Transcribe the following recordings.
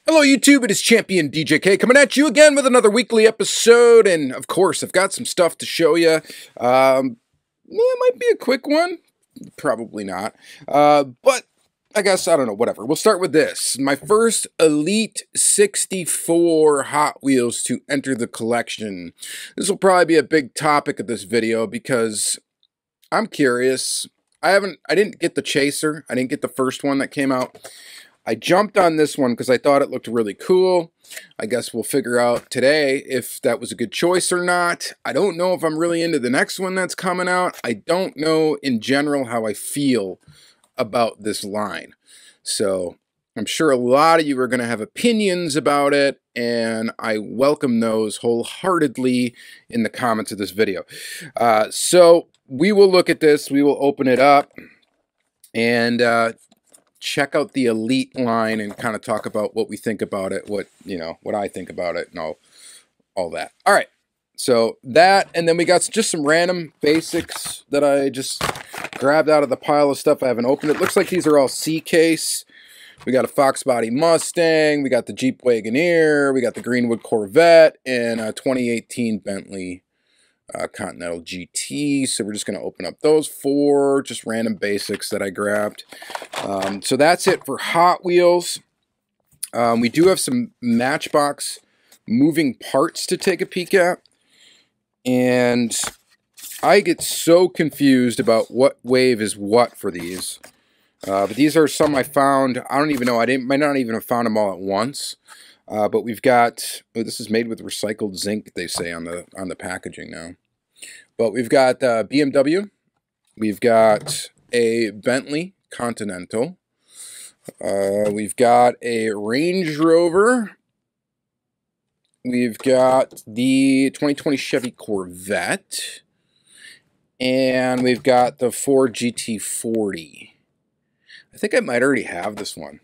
Hello YouTube, it is Championdjk coming at you again with another weekly episode, and of course I've got some stuff to show you. It might be a quick one, probably not, but I guess, I don't know, whatever. We'll start with this. My first Elite 64 Hot Wheels to enter the collection. This will probably be a big topic of this video because I'm curious. I didn't get the Chaser. I didn't get the first one that came out. I jumped on this one because I thought it looked really cool. I guess we'll figure out today if that was a good choice or not. I don't know if I'm really into the next one that's coming out. I don't know in general how I feel about this line. So I'm sure a lot of you are going to have opinions about it, and I welcome those wholeheartedly in the comments of this video. So we will look at this. We will open it up and check out the Elite line and kind of talk about what we think about it, what I think about it, and all that. All right, so that, and then we got just some random basics that I just grabbed out of the pile of stuff I haven't opened. It looks like these are all C-case. We got a Fox Body Mustang, we got the Jeep Wagoneer, we got the Greenwood Corvette, and a 2018 Bentley Continental GT. So we're just going to open up those four just random basics that I grabbed. So that's it for Hot Wheels. We do have some Matchbox moving parts to take a peek at, and I get so confused about what wave is what for these. But these are some I found. I don't even know. Might not even have found them all at once. But we've got, oh, this is made with recycled zinc, they say on the packaging now. But we've got BMW, we've got a Bentley Continental, we've got a Range Rover, we've got the 2020 Chevy Corvette, and we've got the Ford GT40. I think I might already have this one.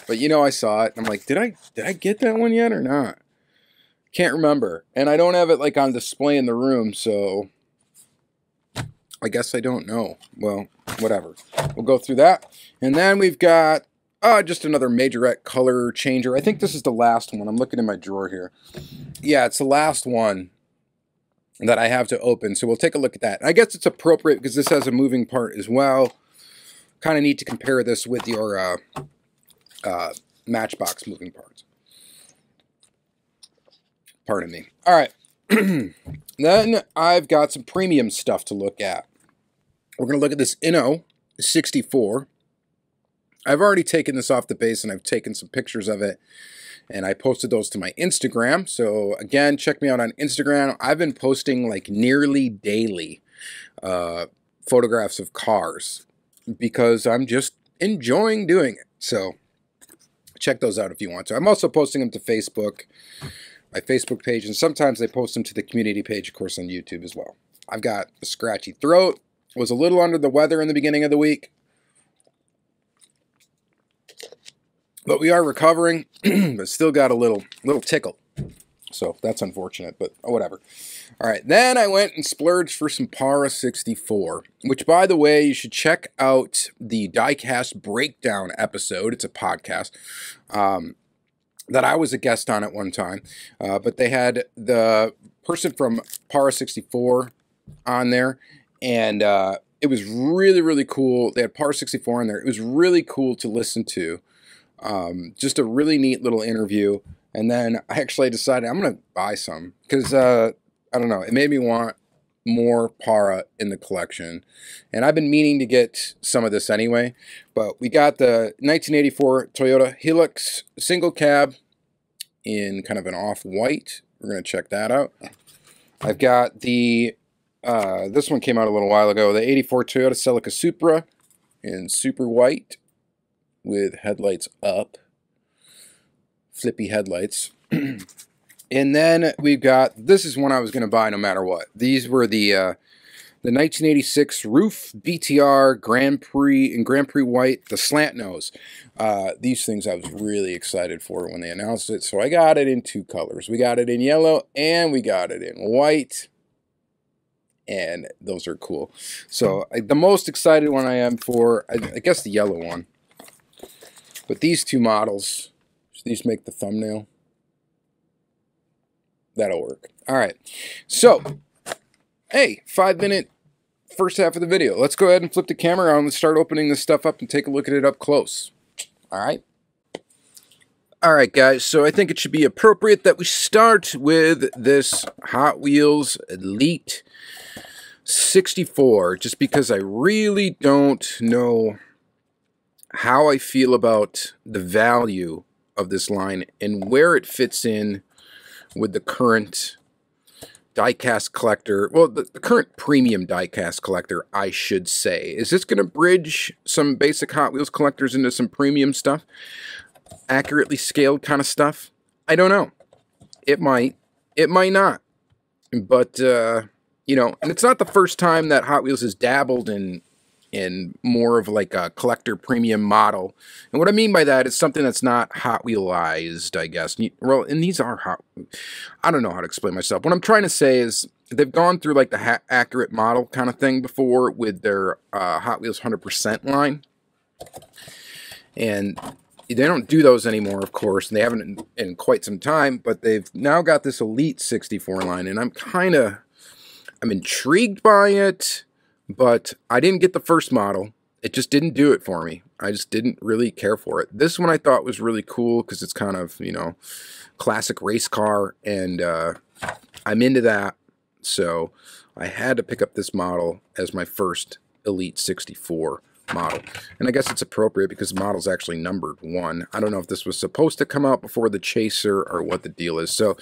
But I saw it, and I'm like, did I get that one yet or not? Can't remember. And I don't have it like on display in the room, so I guess I don't know. Well, whatever. We'll go through that. And then we've got just another majorette color changer. I think this is the last one. I'm looking in my drawer here. Yeah, it's the last one that I have to open, so we'll take a look at that. I guess it's appropriate because this has a moving part as well. Kind of need to compare this with your Matchbox moving parts. Pardon me. All right. Then I've got some premium stuff to look at. We're going to look at this Inno 64. I've already taken this off the base, and I've taken some pictures of it, and I posted those to my Instagram. So again, check me out on Instagram. I've been posting like nearly daily photographs of cars because I'm just enjoying doing it. So check those out if you want to. I'm also posting them to Facebook, my Facebook page, and sometimes I post them to the community page, of course, on YouTube as well. I've got a scratchy throat. Was a little under the weather in the beginning of the week, but we are recovering, but still got a little tickle. So that's unfortunate, but whatever. All right, then I went and splurged for some Para 64, which, by the way, you should check out the Diecast Breakdown episode. It's a podcast that I was a guest on at one time, but they had the person from Para 64 on there, and it was really, really cool. They had Para 64 on there. It was really cool to listen to. Just a really neat little interview. And then I actually decided I'm going to buy some because, I don't know, it made me want more Para in the collection. And I've been meaning to get some of this anyway. But we got the 1984 Toyota Helix single cab in kind of an off-white. We're going to check that out. I've got the, this one came out a little while ago, the 84 Toyota Celica Supra in super white with headlights up. Flippy headlights. And then we've got, this is one I was going to buy no matter what. These were the 1986 Roof BTR Grand Prix in Grand Prix white, the slant nose. These things I was really excited for when they announced it. So I got it in two colors. We got it in yellow and we got it in white. And those are cool. So the most excited one I am for, I guess the yellow one. But these two models These make the thumbnail. That'll work. All right. So, hey, 5-minute first half of the video. Let's go ahead and flip the camera on. Let's start opening this stuff up and take a look at it up close. All right. All right, guys. So I think it should be appropriate that we start with this Hot Wheels Elite 64, just because I really don't know how I feel about the value of this line and where it fits in with the current diecast collector, well, the current premium diecast collector, I should say. Is this going to bridge some basic Hot Wheels collectors into some premium stuff? Accurately scaled kind of stuff? I don't know. It might. It might not. But, you know, and it's not the first time that Hot Wheels has dabbled in more of like a collector premium model. And what I mean by that is something that's not Hot Wheelized, I guess. Well, and these are Hot... I don't know how to explain myself. What I'm trying to say is they've gone through like the accurate model kind of thing before with their Hot Wheels 100% line. And they don't do those anymore, of course, and they haven't in quite some time, but they've now got this Elite 64 line, and I'm intrigued by it. But I didn't get the first model. It just didn't do it for me. I just didn't really care for it. This one I thought was really cool because it's kind of, you know, classic race car. And I'm into that. So I had to pick up this model as my first Elite 64 model. And I guess it's appropriate because the model's actually numbered 1. I don't know if this was supposed to come out before the Chaser or what the deal is. So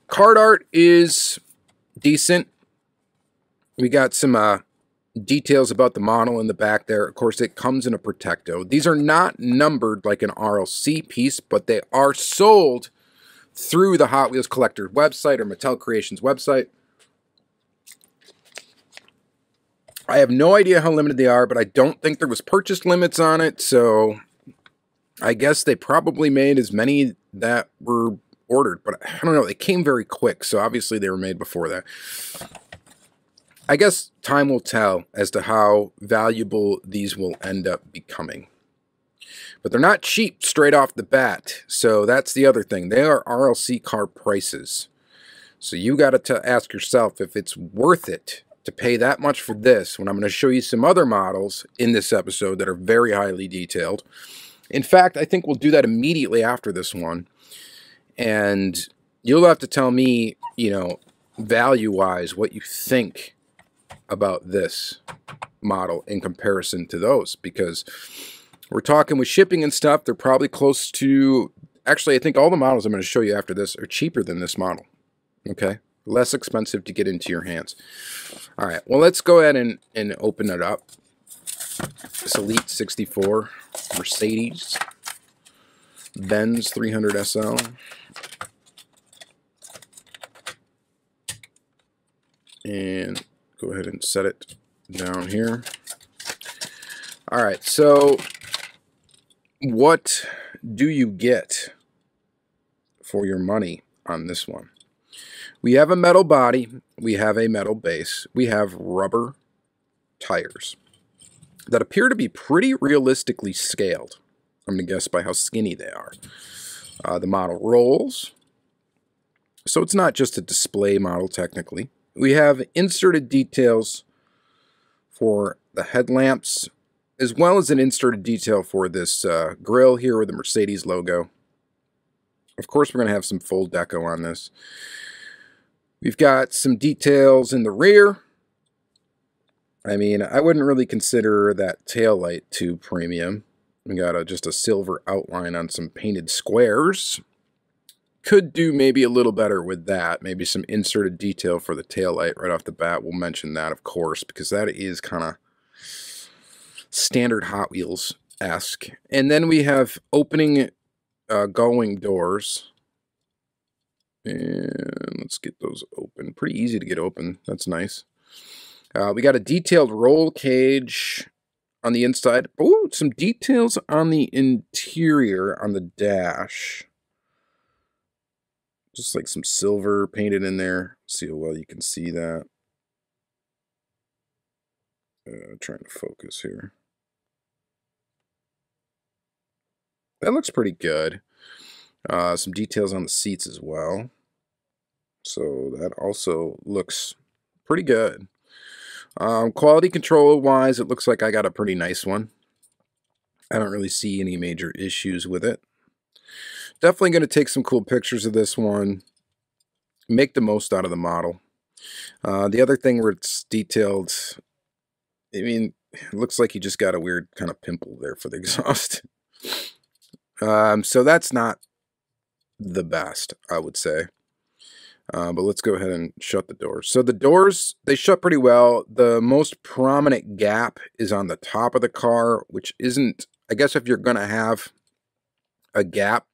card art is decent. We got some... details about the model in the back there. Of course, it comes in a Protecto. These are not numbered like an RLC piece, but they are sold through the Hot Wheels Collector website or Mattel Creations website. I have no idea how limited they are, but I don't think there was purchase limits on it, so I guess they probably made as many that were ordered, but I don't know. They came very quick, so obviously they were made before that. I guess time will tell as to how valuable these will end up becoming. But they're not cheap straight off the bat, so that's the other thing. They are RLC car prices. So you got to ask yourself if it's worth it to pay that much for this when I'm going to show you some other models in this episode that are very highly detailed. In fact, I think we'll do that immediately after this one. And you'll have to tell me, you know, value-wise, what you think about this model in comparison to those, because we're talking with shipping and stuff, they're probably close to, actually I think all the models I'm going to show you after this are cheaper than this model. Okay, less expensive to get into your hands. All right, well, let's go ahead and open it up. This Elite 64 Mercedes Benz 300 SL. And go ahead and set it down here. All right, so what do you get for your money on this one? We have a metal body, we have a metal base, we have rubber tires that appear to be pretty realistically scaled. I'm going to guess by how skinny they are. The model rolls, so it's not just a display model technically. We have inserted details for the headlamps, as well as an inserted detail for this grille here with the Mercedes logo. Of course, we're going to have some full deco on this. We've got some details in the rear. I mean, I wouldn't really consider that taillight too premium. We got just a silver outline on some painted squares. Could do maybe a little better with that. Maybe some inserted detail for the taillight right off the bat. We'll mention that, of course, because that is kind of standard Hot Wheels-esque. And then we have opening going doors. And let's get those open. Pretty easy to get open. That's nice. We got a detailed roll cage on the inside. Oh, some details on the interior on the dash. Just like some silver painted in there. See how well you can see that. Trying to focus here. That looks pretty good. Some details on the seats as well. So that also looks pretty good. Quality control wise, it looks like I got a pretty nice one. I don't really see any major issues with it. Definitely going to take some cool pictures of this one. Make the most out of the model. The other thing where it's detailed, I mean, it looks like you just got a weird kind of pimple there for the exhaust. So that's not the best, I would say. But let's go ahead and shut the doors. So the doors, they shut pretty well. The most prominent gap is on the top of the car, which isn't, I guess if you're going to have a gap,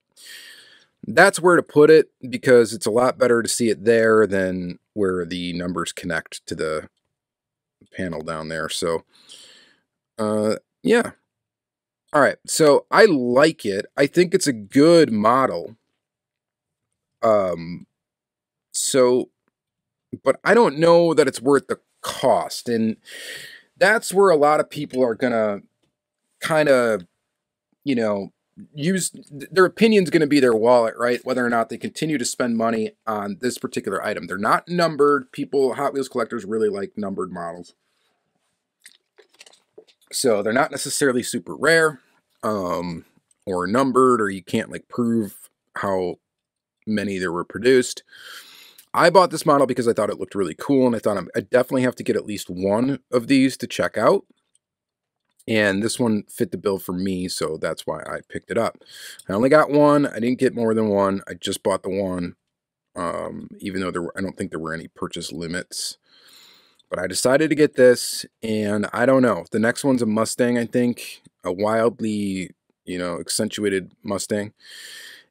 that's where to put it, because it's a lot better to see it there than where the numbers connect to the panel down there. So, yeah. All right, so I like it. I think it's a good model. But I don't know that it's worth the cost. And that's where a lot of people are going to kind of, you know, use their opinion's going to be their wallet, right? Whether or not they continue to spend money on this particular item. They're not numbered. People, Hot Wheels collectors really like numbered models. So they're not necessarily super rare, or numbered, or you can't like prove how many there were produced. I bought this model because I thought it looked really cool, and I thought I definitely have to get at least one of these to check out. And this one fit the bill for me, so that's why I picked it up. I only got one. I didn't get more than one. I just bought the one, even though I don't think there were any purchase limits. But I decided to get this, and I don't know. The next one's a Mustang, I think, a wildly, you know, accentuated Mustang.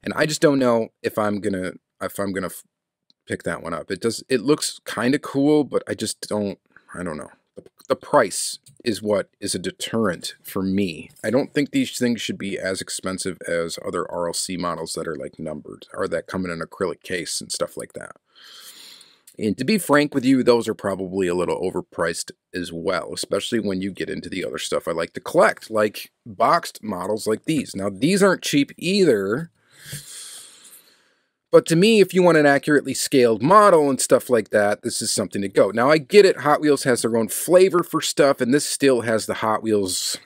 And I just don't know if I'm gonna pick that one up. It looks kind of cool, but I don't know. The price is what is a deterrent for me. I don't think these things should be as expensive as other RLC models that are like numbered, or that come in an acrylic case and stuff like that. And to be frank with you, those are probably a little overpriced as well, especially when you get into the other stuff I like to collect, like boxed models like these. Now, these aren't cheap either. But to me, if you want an accurately scaled model and stuff like that, this is something to go. Now, I get it. Hot Wheels has their own flavor for stuff, and this still has the Hot Wheels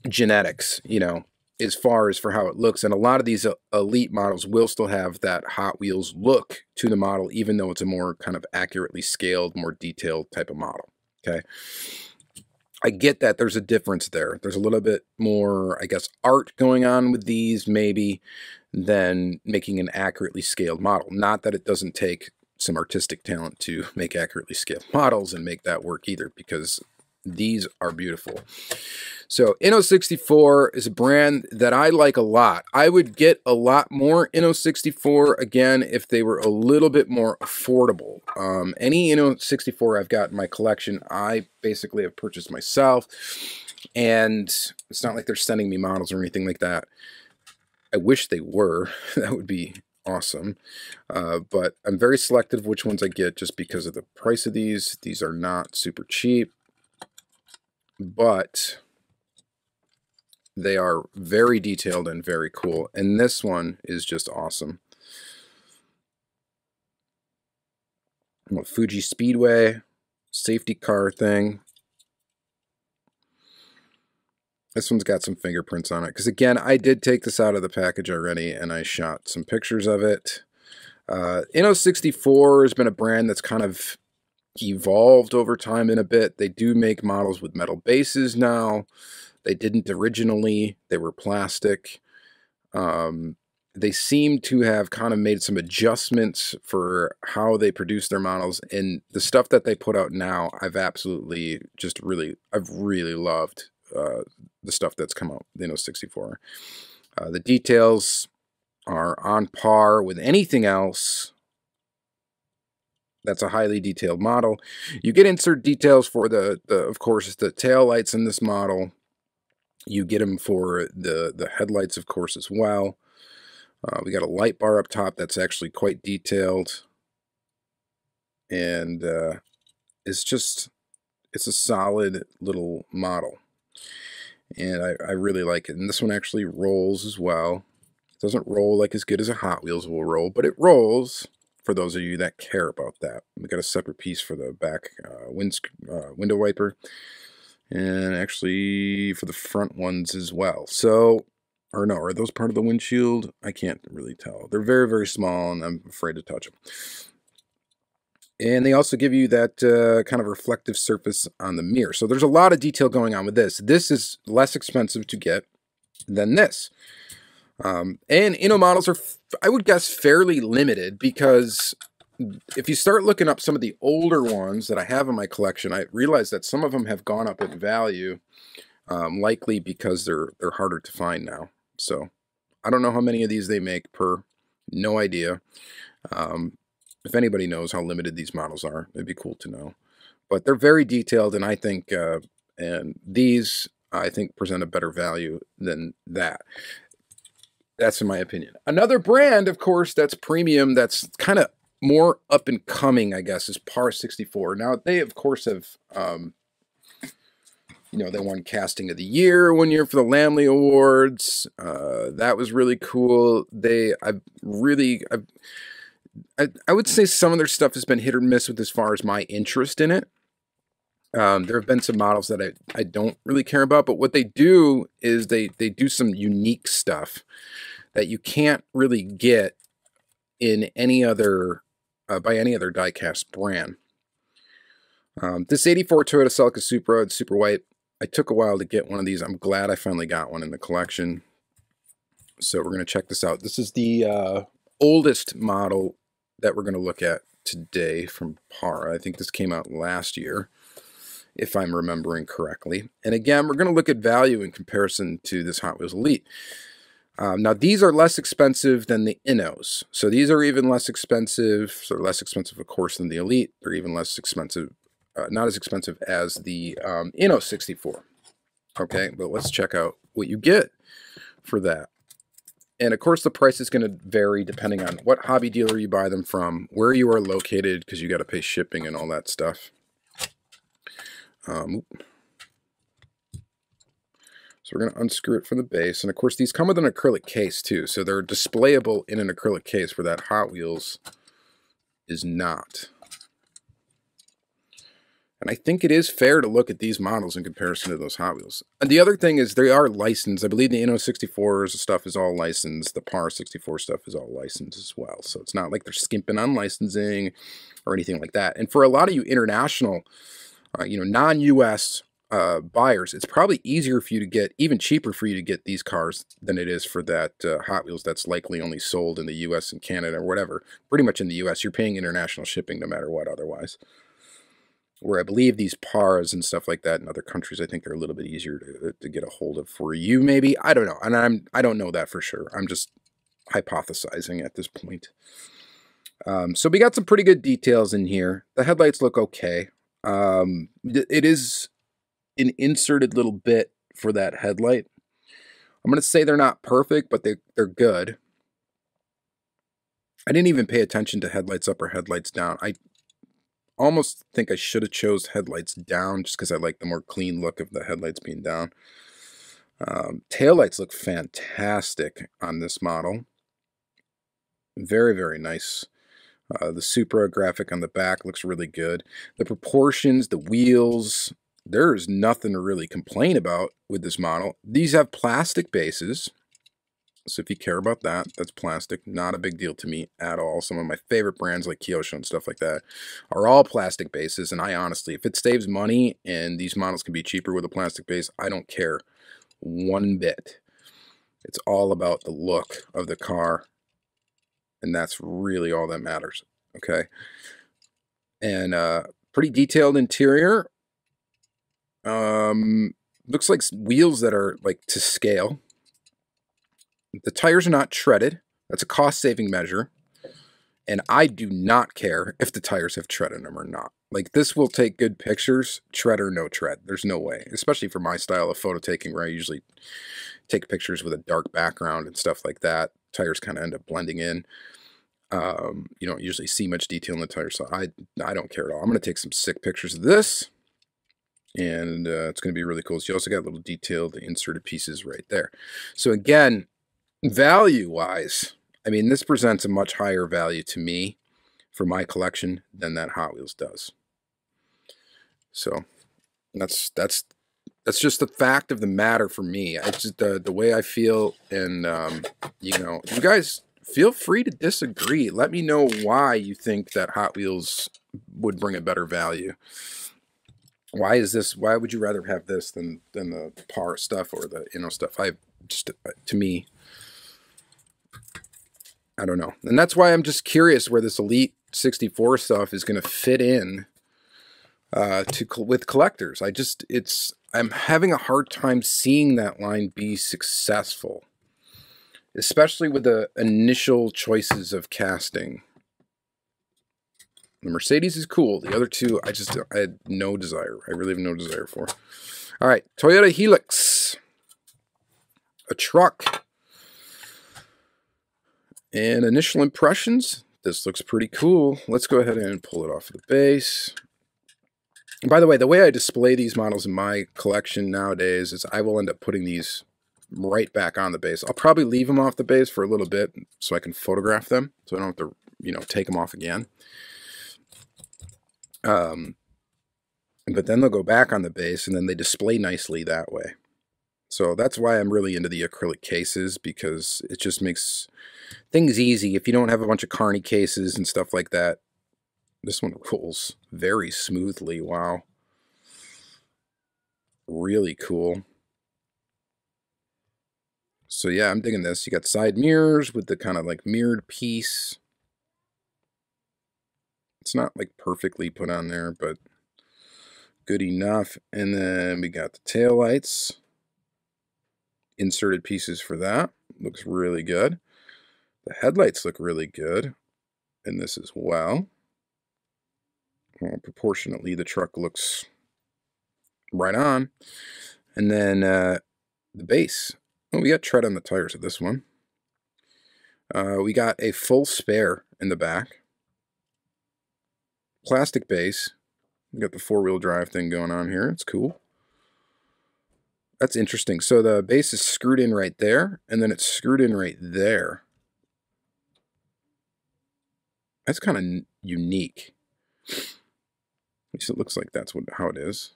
genetics, you know, as far as for how it looks. And a lot of these elite models will still have that Hot Wheels look to the model, even though it's a more kind of accurately scaled, more detailed type of model, okay? I get that there's a difference there. There's a little bit more, I guess, art going on with these, maybe, than making an accurately scaled model. Not that it doesn't take some artistic talent to make accurately scaled models and make that work either, because these are beautiful. So Inno 64 is a brand that I like a lot. I would get a lot more Inno 64 again if they were a little bit more affordable. Any Inno 64 I've got in my collection, I basically have purchased myself, and it's not like they're sending me models or anything like that. I wish they were. That would be awesome. But I'm very selective of which ones I get just because of the price of these. These are not super cheap, but they are very detailed and very cool. And this one is just awesome. Fuji Speedway, safety car thing. This one's got some fingerprints on it. Because again, I did take this out of the package already, and I shot some pictures of it. Inno 64 has been a brand that's kind of evolved over time in a bit. They do make models with metal bases now. They didn't originally. They were plastic. They seem to have kind of made some adjustments for how they produce their models. And the stuff that they put out now, I've really loved the stuff that's come out, the Inno 64. The details are on par with anything else that's a highly detailed model. You get insert details for of course, the tail lights in this model. You get them for the headlights, of course, as well. We got a light bar up top that's actually quite detailed. And it's a solid little model. And I really like it. And this one actually rolls as well. Doesn't roll like as good as a Hot Wheels will roll, but it rolls for those of you that care about that. We got a separate piece for the back window wiper, and actually for the front ones as well. So, or no, are those part of the windshield? I can't really tell. They're very, very small, and I'm afraid to touch them. And they also give you that kind of reflective surface on the mirror. So there's a lot of detail going on with this. This is less expensive to get than this. And Inno models are, I would guess, fairly limited, because if you start looking up some of the older ones that I have in my collection, I realize that some of them have gone up in value, likely because they're harder to find now. So I don't know how many of these they make per, no idea. If anybody knows how limited these models are, it'd be cool to know. But they're very detailed, and I think, and these, I think, present a better value than that. That's in my opinion. Another brand, of course, that's premium, that's kind of more up and coming, I guess, is Par 64. Now, they, of course, have, you know, they won Casting of the Year one year for the Lamley Awards. That was really cool. I would say some of their stuff has been hit or miss with as far as my interest in it. There have been some models that I don't really care about, but what they do is they do some unique stuff that you can't really get in any other by any other diecast brand. This 84 Toyota Celica Supra, it's super white. I took a while to get one of these. I'm glad I finally got one in the collection. So we're going to check this out. This is the oldest model that we're going to look at today from Par. I think this came out last year, if I'm remembering correctly. And again, we're going to look at value in comparison to this Hot Wheels Elite. Now, these are less expensive than the Innos. So these are even less expensive. So they're less expensive, of course, than the Elite. They're even less expensive, not as expensive as the Inno 64. Okay, but let's check out what you get for that. And of course, the price is going to vary depending on what hobby dealer you buy them from, where you are located, because you got to pay shipping and all that stuff. So we're going to unscrew it from the base. And of course, these come with an acrylic case too. So they're displayable in an acrylic case, where that Hot Wheels is not. And I think it is fair to look at these models in comparison to those Hot Wheels. And the other thing is they are licensed. I believe the Inno 64's stuff is all licensed. The Par 64 stuff is all licensed as well. So it's not like they're skimping on licensing or anything like that. And for a lot of you international, you know, non-US buyers, it's probably easier for you to get, even cheaper for you to get these cars than it is for that Hot Wheels that's likely only sold in the US and Canada or whatever. Pretty much in the US, you're paying international shipping no matter what otherwise. Where I believe these Pars and stuff like that in other countries, I think they're a little bit easier to get a hold of for you, maybe. I don't know. And I don't know that for sure. I'm just hypothesizing at this point. So we got some pretty good details in here. The headlights look okay. It is an inserted little bit for that headlight. I'm going to say they're not perfect, but they're good. I didn't even pay attention to headlights up or headlights down. I almost think I should have chose headlights down just because I like the more clean look of the headlights being down. Taillights look fantastic on this model. Very, very nice. The Supra graphic on the back looks really good. The proportions, the wheels, there's nothing to really complain about with this model. These have plastic bases. So if you care about that, that's plastic. Not a big deal to me at all. Some of my favorite brands like Kyosho and stuff like that are all plastic bases. And I honestly, if it saves money and these models can be cheaper with a plastic base, I don't care one bit. It's all about the look of the car. And that's really all that matters. Okay. And pretty detailed interior. Looks like wheels that are like to scale. The tires are not treaded. That's a cost-saving measure. And I do not care if the tires have tread in them or not. Like, this will take good pictures, tread or no tread. There's no way. Especially for my style of photo taking, where I usually take pictures with a dark background and stuff like that. Tires kind of end up blending in. You don't usually see much detail in the tires, so I don't care at all. I'm going to take some sick pictures of this. And it's going to be really cool. So you also got little detailed inserted pieces right there. So again, Value-wise, I mean, this presents a much higher value to me for my collection than that Hot Wheels does. So that's just the fact of the matter for me. It's just the way I feel, and you know, you guys feel free to disagree. Let me know why you think that Hot Wheels would bring a better value. Why is this? Why would you rather have this than the par stuff or the Inno stuff? I just, to me, I don't know. And that's why I'm just curious where this Elite 64 stuff is going to fit in with collectors. I'm having a hard time seeing that line be successful, especially with the initial choices of casting. The Mercedes is cool. The other two, I had no desire. I really have no desire for. All right, Toyota Helix. A truck. And initial impressions, this looks pretty cool. Let's go ahead and pull it off of the base. And by the way I display these models in my collection nowadays is I will end up putting these right back on the base. I'll probably leave them off the base for a little bit so I can photograph them, so I don't have to, you know, take them off again. But then they'll go back on the base, and then they display nicely that way. So that's why I'm really into the acrylic cases, because it just makes things easy. If you don't have a bunch of carny cases and stuff like that, this one rolls very smoothly. Wow. Really cool. So yeah, I'm digging this. You got side mirrors with the kind of like mirrored piece. It's not like perfectly put on there, but good enough. And then we got the taillights. Inserted pieces for that. Looks really good. The headlights look really good in this as well. Well, proportionately, the truck looks right on. And then the base. Oh, we got tread on the tires of this one. We got a full spare in the back. Plastic base. We got the four-wheel drive thing going on here. It's cool. That's interesting. So the base is screwed in right there, and then it's screwed in right there. That's kind of unique. At least it looks like that's how it is.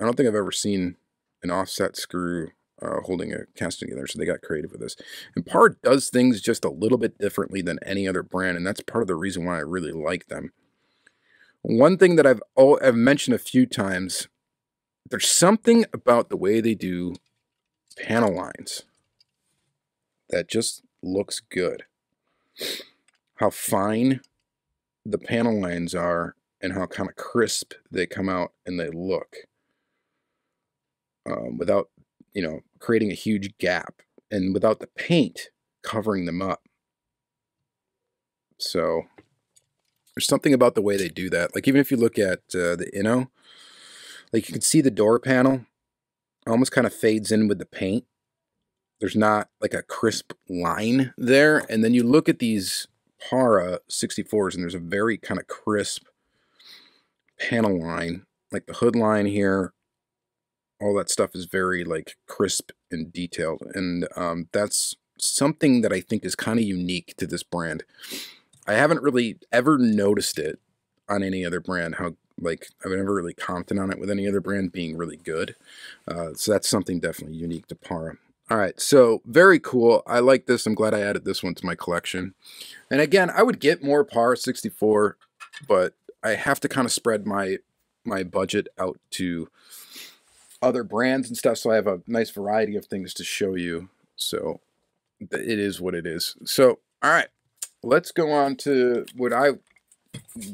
I don't think I've ever seen an offset screw holding a casting together, so they got creative with this. And Par does things just a little bit differently than any other brand, and that's part of the reason why I really like them. One thing that I've mentioned a few times, there's something about the way they do panel lines that just looks good. How fine the panel lines are and how kind of crisp they come out and they look. Without, you know, creating a huge gap and without the paint covering them up. So there's something about the way they do that. Like even if you look at the Inno, like you can see the door panel almost kind of fades in with the paint. There's not like a crisp line there. And then you look at these Para 64s and there's a very kind of crisp panel line. Like the hood line here, all that stuff is very like crisp and detailed. And that's something that I think is kind of unique to this brand. I haven't really ever noticed it on any other brand, how like I've never really commented on it with any other brand being really good. So that's something definitely unique to Para. All right, so very cool. I like this. I'm glad I added this one to my collection. And again, I would get more Para 64, but I have to kind of spread my budget out to other brands and stuff, so I have a nice variety of things to show you. So it is what it is. So, all right, let's go on to what I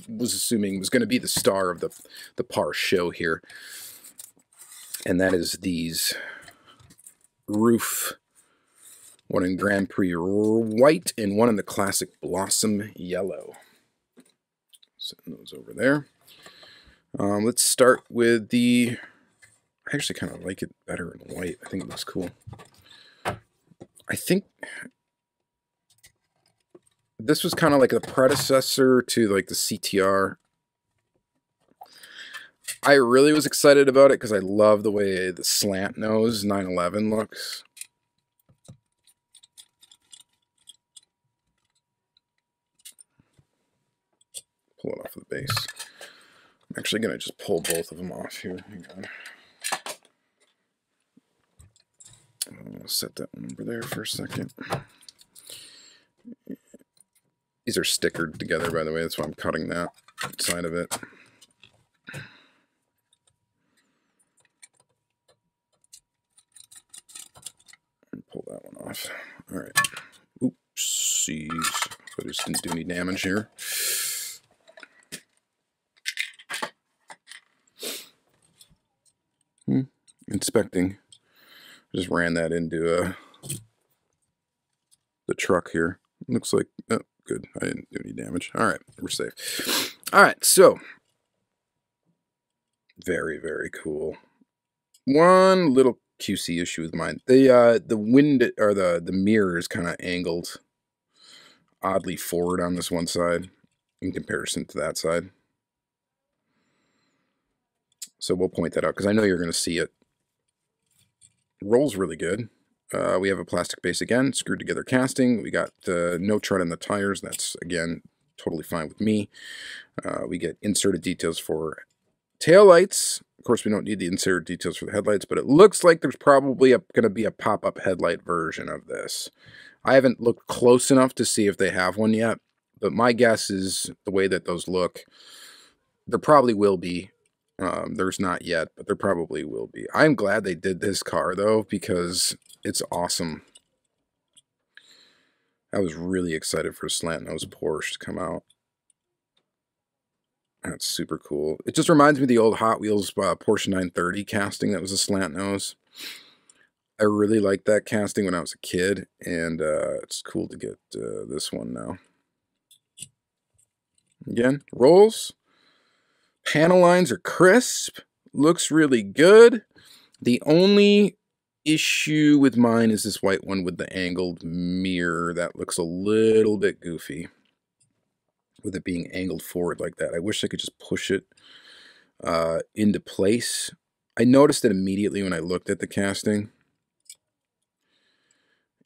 was assuming was going to be the star of the Par show here, and that is these roof, one in Grand Prix white and one in the classic Blossom yellow. Setting those over there. Let's start with the, I actually kind of like it better in white. I think it looks cool. I think this was kind of like a predecessor to like the CTR. I really was excited about it because I love the way the slant nose 911 looks. pull it off of the base. I'm actually going to just pull both of them off here. Hang on. I'll set that one over there for a second. These are stickered together, by the way. That's why I'm cutting that side of it. Pull that one off. All right. Oopsies. I just didn't do any damage here. Inspecting. Just ran that into the truck here. Looks like, oh, good. I didn't do any damage. All right, we're safe. All right, so very, very cool. One little QC issue with mine. The wind or the mirror is kind of angled oddly forward on this one side in comparison to that side. So we'll point that out because I know you're going to see it. Rolls really good. We have a plastic base again, screwed together casting. We got no tread in the tires. That's, again, totally fine with me. We get inserted details for taillights. Of course, we don't need the inserted details for the headlights, but it looks like there's probably going to be a pop-up headlight version of this. I haven't looked close enough to see if they have one yet, but my guess is the way that those look, there probably will be. There's not yet, but there probably will be. I'm glad they did this car, though, because it's awesome. I was really excited for slant nose Porsche to come out. That's super cool. It just reminds me of the old Hot Wheels Porsche 930 casting that was a slant nose. I really liked that casting when I was a kid, and it's cool to get this one now. Again, rolls. Panel lines are crisp. Looks really good. The only issue with mine is this white one with the angled mirror. That looks a little bit goofy with it being angled forward like that. I wish I could just push it into place. I noticed it immediately when I looked at the casting.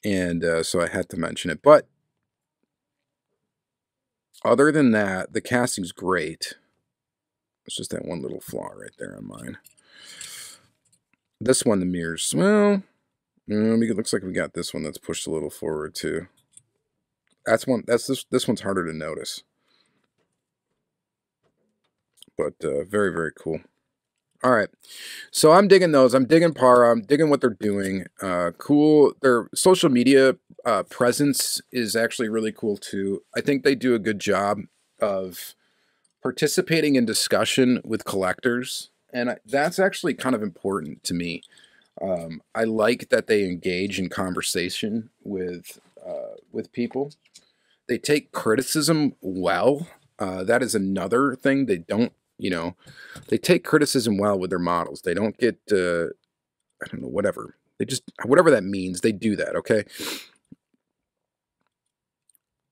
And so I had to mention it. But other than that, the casting's great. It's just that one little flaw right there on mine. This one, the mirrors, well, it looks like we got this one that's pushed a little forward too. This one's harder to notice. But very, very cool. All right, so I'm digging those. I'm digging Para. I'm digging what they're doing. Cool. Their social media presence is actually really cool too. I think they do a good job of participating in discussion with collectors, and that's actually kind of important to me. I like that they engage in conversation with people. They take criticism well. That is another thing they don't. They take criticism well with their models. They don't get, I don't know, whatever. They just, whatever that means, they do that, okay?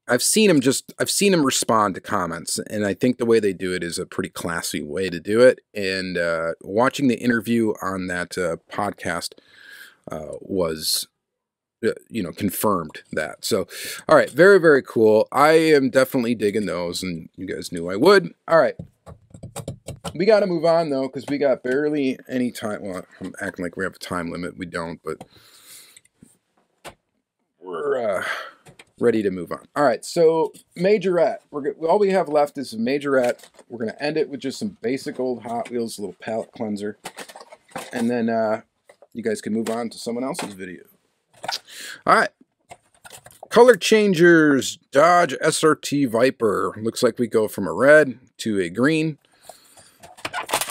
I've seen them respond to comments, and I think the way they do it is a pretty classy way to do it. And watching the interview on that podcast was, confirmed that. So, all right, very, very cool. I am definitely digging those, and you guys knew I would. All right. We got to move on, though, because we got barely any time. Well, I'm acting like we have a time limit. We don't, but we're ready to move on. All right, so Majorette. All we have left is a Majorette. We're going to end it with just some basic old Hot Wheels, a little palette cleanser. And then you guys can move on to someone else's video. All right. Color changers, Dodge SRT Viper. Looks like we go from a red to a green.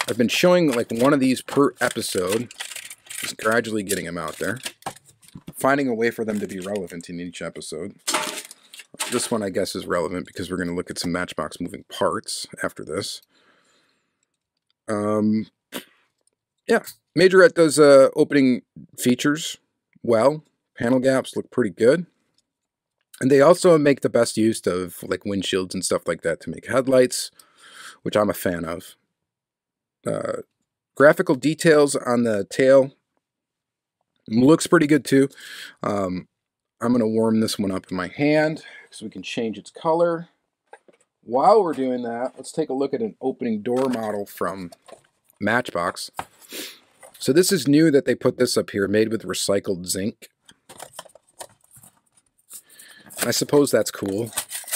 I've been showing like one of these per episode, just gradually getting them out there. Finding a way for them to be relevant in each episode. This one, I guess, is relevant because we're going to look at some Matchbox moving parts after this. Yeah, Majorette does opening features well. Panel gaps look pretty good. And they also make the best use of like windshields and stuff like that to make headlights, which I'm a fan of. Graphical details on the tail looks pretty good too. I'm going to warm this one up in my hand so we can change its color. while we're doing that, let's take a look at an opening door model from Matchbox. So this is new that they put this up here, made with recycled zinc. I suppose that's cool.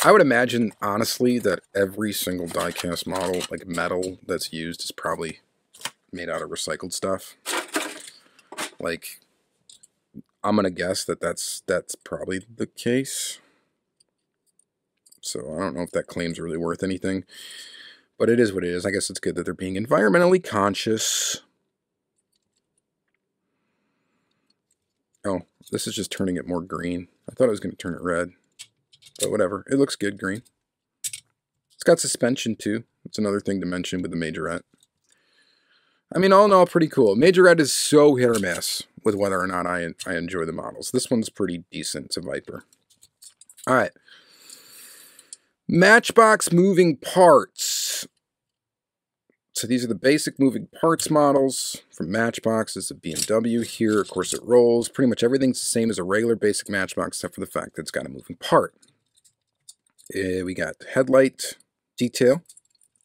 I would imagine, honestly, that every single diecast model, like metal that's used, is probably made out of recycled stuff. Like, I'm gonna guess that that's probably the case. So I don't know if that claim's really worth anything, but it is what it is. I guess it's good that they're being environmentally conscious. Oh, this is just turning it more green. I thought I was going to turn it red, but whatever. It looks good green. It's got suspension too. That's another thing to mention with the Majorette. I mean, all in all, pretty cool. Majorette is so hit or miss with whether or not I enjoy the models. This one's pretty decent. It's a Viper. All right. Matchbox moving parts. So these are the basic moving parts models from Matchbox. This is a BMW here. Of course, it rolls. Pretty much everything's the same as a regular basic Matchbox, except for the fact that it's got a moving part. We got headlight detail,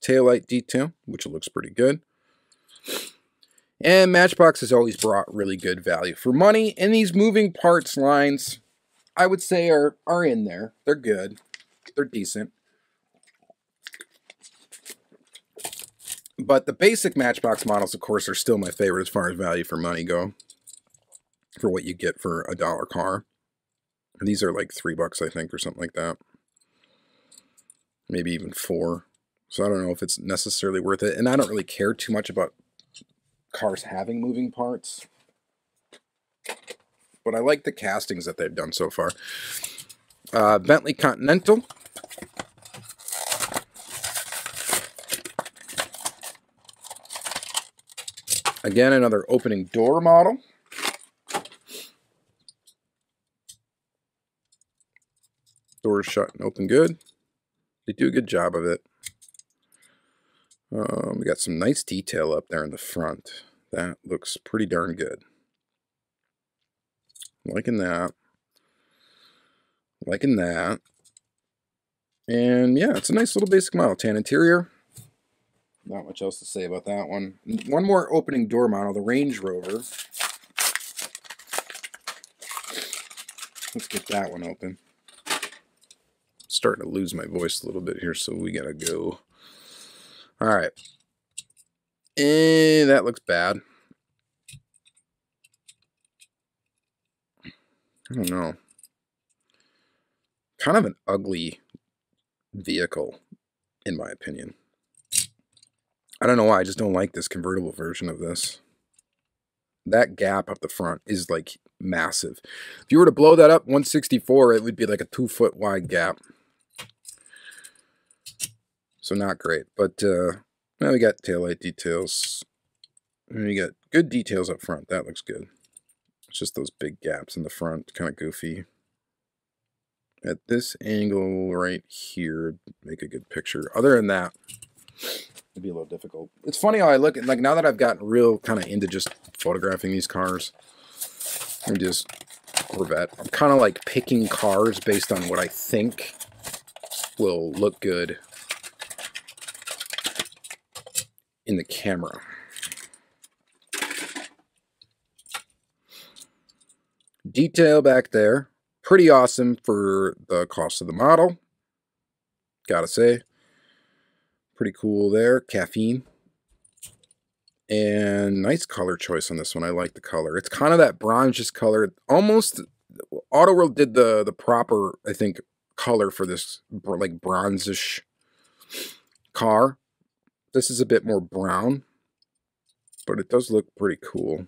taillight detail, which looks pretty good. And Matchbox has always brought really good value for money. And these moving parts lines, I would say, are in there. They're good. They're decent. But the basic Matchbox models, of course, are still my favorite as far as value for money go. For what you get for a $1 car. And these are like $3, I think, or something like that. Maybe even $4. So I don't know if it's necessarily worth it. And I don't really care too much about cars having moving parts. But I like the castings that they've done so far. Bentley Continental. Again, another opening door model. Doors shut and open good. They do a good job of it. We got some nice detail up there in the front. That looks pretty darn good. Liking that. Liking that. And yeah, it's a nice little basic model. Tan interior. Not much else to say about that one. One more opening door model, the Range Rover. Let's get that one open. Starting to lose my voice a little bit here, so we gotta go. All right. And that looks bad. I don't know. Kind of an ugly vehicle, in my opinion. I don't know why, I just don't like this convertible version of this. That gap up the front is like massive. If you were to blow that up 164, it would be like a 2-foot wide gap. So not great, but now we got taillight details. And we got good details up front. That looks good. It's just those big gaps in the front, kind of goofy. At this angle right here, make a good picture. Other than that, it'd be a little difficult. It's funny how I look at, like, now that I've gotten real kind of into just photographing these cars, and just Corvette, I'm kind of like picking cars based on what I think will look good in the camera. Detail back there, pretty awesome for the cost of the model, gotta say. Pretty cool there. Caffeine. And nice color choice on this one. I like the color. It's kind of that bronzish color. Almost, Auto World did the proper, I think, color for this, like, bronzish car. This is a bit more brown, but it does look pretty cool.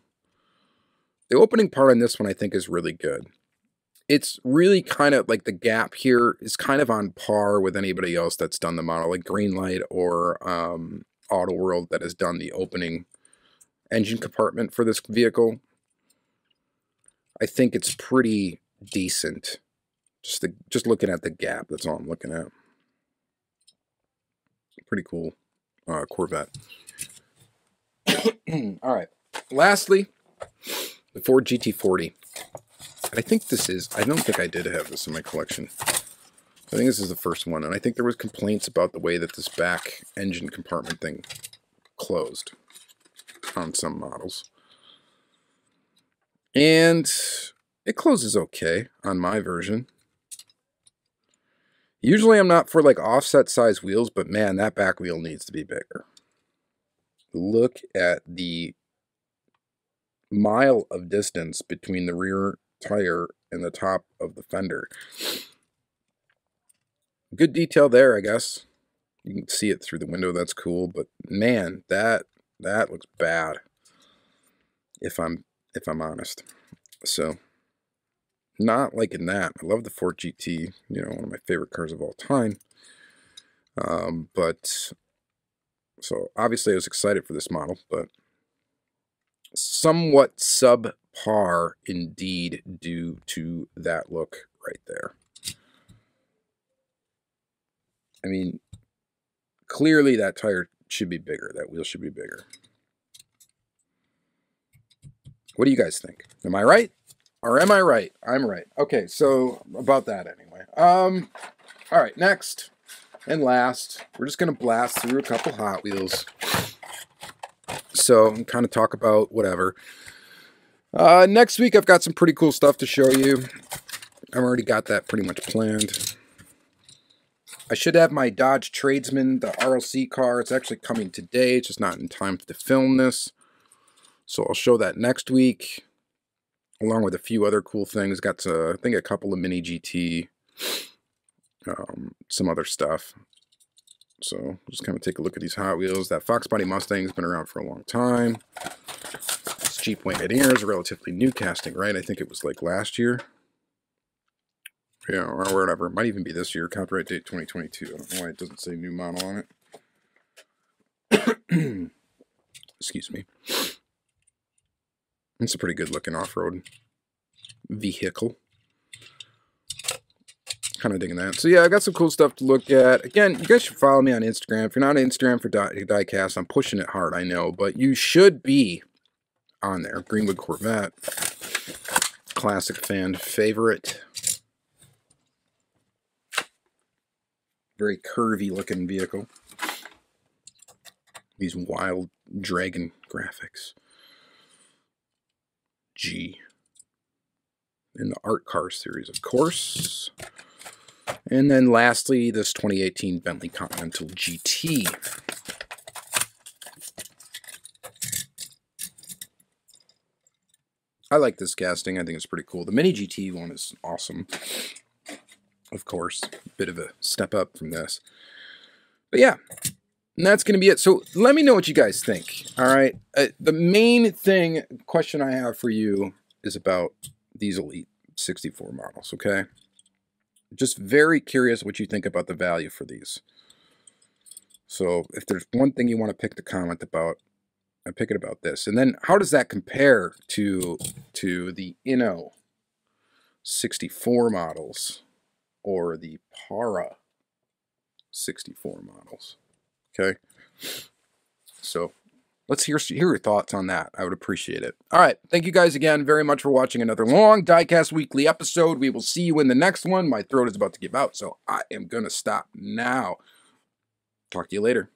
The opening part on this one, I think, is really good. It's really kind of like the gap here is kind of on par with anybody else that's done the model, like Greenlight or Auto World that has done the opening engine compartment for this vehicle. I think it's pretty decent. Just looking at the gap, that's all I'm looking at. Pretty cool Corvette. All right. Lastly, the Ford GT40. I think this is, I don't think I did have this in my collection. I think this is the first one, and I think there was complaints about the way that this back engine compartment thing closed on some models. And it closes okay on my version. Usually I'm not for like offset size wheels, but man, that back wheel needs to be bigger. Look at the mile of distance between the rear tire and the top of the fender. Good detail there, I guess. You can see it through the window. That's cool, but man, that looks bad. If I'm honest. So, not liking that. I love the Ford GT. You know, one of my favorite cars of all time. But so obviously I was excited for this model, but somewhat subpar indeed due to that look right there. I mean, clearly that tire should be bigger. That wheel should be bigger. What do you guys think? Am I right? Or am I right? I'm right. Okay, so about that anyway. All right, next and last, we're just going to blast through a couple Hot Wheels. So, kind of talk about whatever. Next week, I've got some pretty cool stuff to show you. I've already got that pretty much planned. I should have my Dodge Tradesman, the RLC car. It's actually coming today. It's just not in time to film this. So I'll show that next week, along with a few other cool things. Got, I think, a couple of mini GT, some other stuff. So just kind of take a look at these Hot Wheels. That Fox Body Mustang has been around for a long time. This Jeep Wagoneer is a relatively new casting, right? I think it was like last year. Yeah, or whatever. It might even be this year. Copyright date 2022. I don't know why it doesn't say new model on it. Excuse me. It's a pretty good looking off-road vehicle. Kind of digging that. So yeah, I got some cool stuff to look at. Again, you guys should follow me on Instagram. If you're not on Instagram for Diecast, I'm pushing it hard, I know. But you should be on there. Greenwood Corvette. Classic fan favorite. Very curvy looking vehicle. These wild dragon graphics. G. In the Art Car series, of course. And then lastly, this 2018 Bentley Continental GT. I like this casting. I think it's pretty cool. The Mini GT one is awesome. Of course, a bit of a step up from this. But yeah, and that's going to be it. So let me know what you guys think. All right. The main question I have for you is about these Elite 64 models, okay? Just very curious what you think about the value for these. So if there's one thing you want to pick the comment about, I pick it about this. And then how does that compare to the Inno 64 models or the Para 64 models? Okay, so let's hear your thoughts on that. I would appreciate it. All right, thank you guys again very much for watching another long Diecast weekly episode. We will see you in the next one. My throat is about to give out, so I am going to stop now. Talk to you later.